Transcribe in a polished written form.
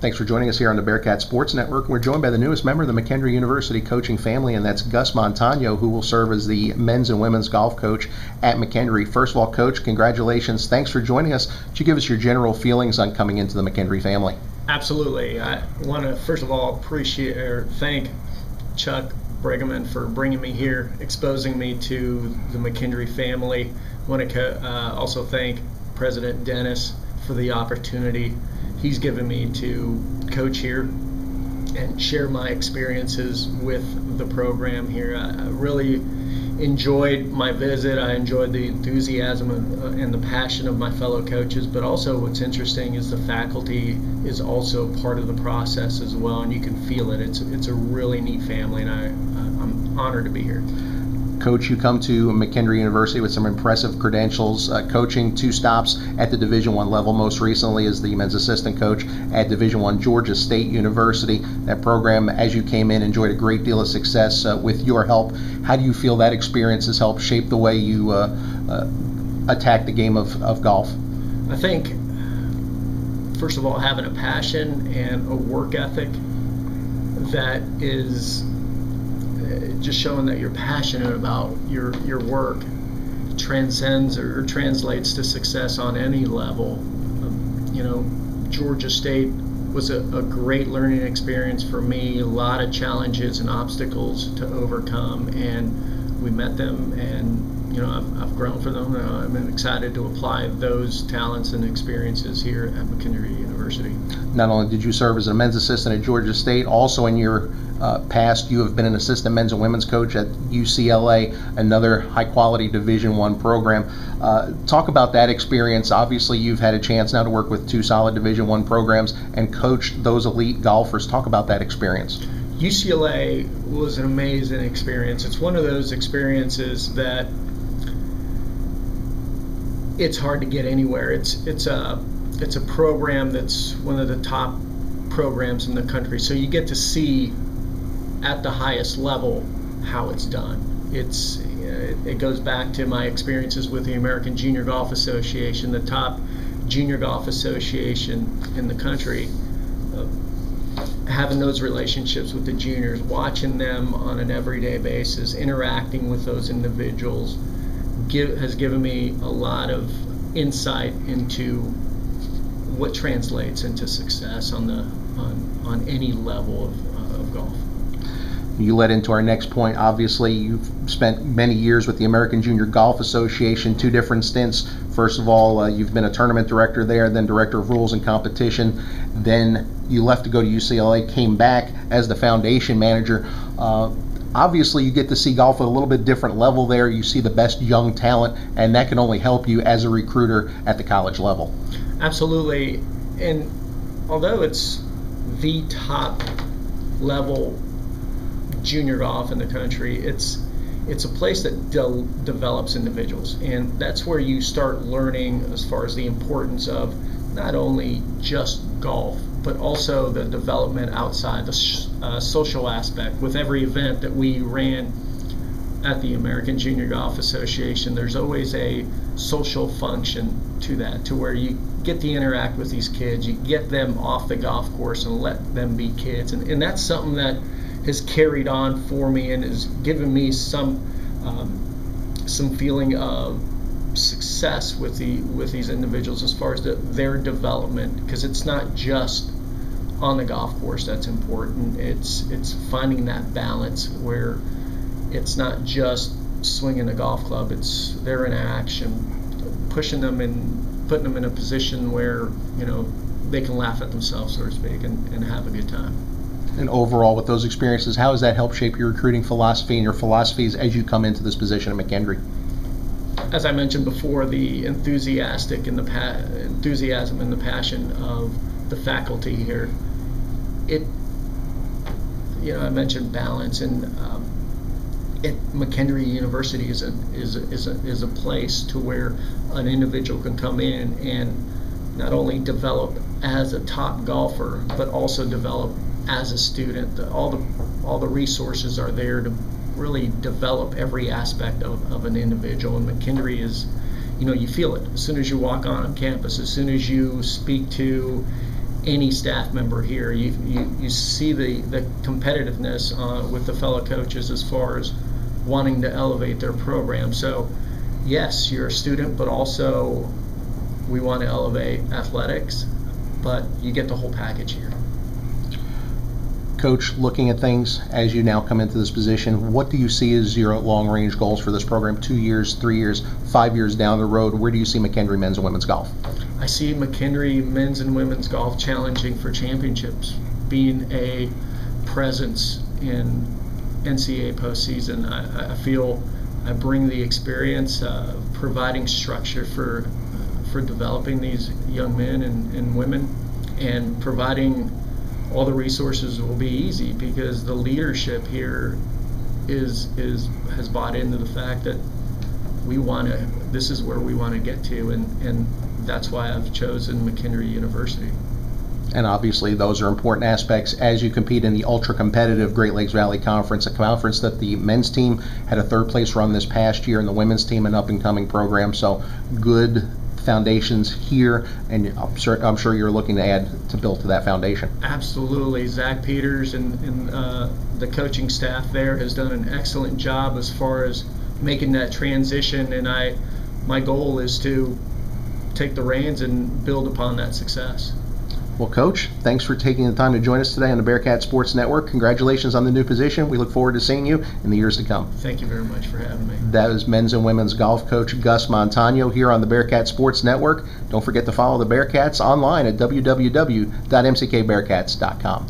Thanks for joining us here on the Bearcat Sports Network. We're joined by the newest member of the McKendree University coaching family, and that's Gus Montano, who will serve as the men's and women's golf coach at McKendree. First of all, Coach, congratulations. Thanks for joining us. Could you give us your general feelings on coming into the McKendree family? Absolutely. I want to, first of all, thank Chuck Brigham for bringing me here, exposing me to the McKendree family. I want to also thank President Dennis for the opportunity he's given me to coach here and share my experiences with the program here. I really enjoyed my visit. I enjoyed the enthusiasm and the passion of my fellow coaches, but also what's interesting is the faculty is also part of the process as well, and you can feel it. It's a really neat family, and I'm honored to be here. Coach, you come to McKendree University with some impressive credentials, coaching 2 stops at the Division I level, most recently as the men's assistant coach at Division I Georgia State University. That program, as you came in, enjoyed a great deal of success with your help. How do you feel that experience has helped shape the way you attack the game of golf? I think, first of all, having a passion and a work ethic that is just showing that you're passionate about your work transcends or translates to success on any level. Georgia State was a great learning experience for me, a lot of challenges and obstacles to overcome, and we met them, and I've grown for them, and I'm excited to apply those talents and experiences here at McKendree University. Not only did you serve as a men's assistant at Georgia State, also in your past you have been an assistant men's and women's coach at UCLA, another high-quality Division I program. Talk about that experience. Obviously, you've had a chance now to work with 2 solid Division I programs and coach those elite golfers. Talk about that experience. UCLA was an amazing experience. It's one of those experiences that it's hard to get anywhere. It's a program that's one of the top programs in the country, so you get to see at the highest level how it's done. It goes back to my experiences with the American Junior Golf Association, the top junior golf association in the country. Having those relationships with the juniors, watching them on an everyday basis, interacting with those individuals has given me a lot of insight into what translates into success on any level of golf. You led into our next point. Obviously, you've spent many years with the American Junior Golf Association, 2 different stints. First of all, you've been a tournament director there, then director of rules and competition. Then you left to go to UCLA, came back as the foundation manager. Obviously, you get to see golf at a little bit different level there. You see the best young talent, and that can only help you as a recruiter at the college level. Absolutely. And although it's the top level junior golf in the country, it's a place that develops individuals, and that's where you start learning as far as the importance of not only just golf but also the development outside, the social aspect. With every event that we ran at the American Junior Golf Association, there's always a social function to that, to where you get to interact with these kids, you get them off the golf course and let them be kids, and that's something that has carried on for me and has given me some feeling of success with these individuals as far as their development, because it's not just on the golf course that's important. It's finding that balance where it's not just swinging the golf club, it's their interaction, pushing them and putting them in a position where they can laugh at themselves, so to speak, and have a good time. And overall, with those experiences, how has that helped shape your recruiting philosophy and your philosophies as you come into this position at McKendree? As I mentioned before, the enthusiasm and the passion of the faculty here. I mentioned balance, and McKendree University is a place to where an individual can come in and not only develop as a top golfer, but also develop as a student. All the resources are there to really develop every aspect of an individual. And McKendree is, you feel it as soon as you walk on campus, as soon as you speak to any staff member here. You see the competitiveness with the fellow coaches as far as wanting to elevate their program. So yes, you're a student, but also we want to elevate athletics, but you get the whole package here. Coach, looking at things as you now come into this position, what do you see as your long-range goals for this program? 2 years, 3 years, 5 years down the road, where do you see McKendree men's and women's golf? I see McKendree men's and women's golf challenging for championships, being a presence in NCAA postseason. I feel I bring the experience, providing structure for developing these young men and women, and providing all the resources will be easy because the leadership here has bought into the fact that this is where we want to get to, and that's why I've chosen McKendree University. And obviously those are important aspects as you compete in the ultra-competitive Great Lakes Valley Conference, a conference that the men's team had a third-place run this past year, and the women's team an up-and-coming program. So good foundations here, and I'm sure you're looking to add to build to that foundation. Absolutely. Zach Peters and the coaching staff there has done an excellent job as far as making that transition, and my goal is to take the reins and build upon that success. Well, Coach, thanks for taking the time to join us today on the Bearcat Sports Network. Congratulations on the new position. We look forward to seeing you in the years to come. Thank you very much for having me. That is men's and women's golf coach Gus Montano here on the Bearcat Sports Network. Don't forget to follow the Bearcats online at www.mckbearcats.com.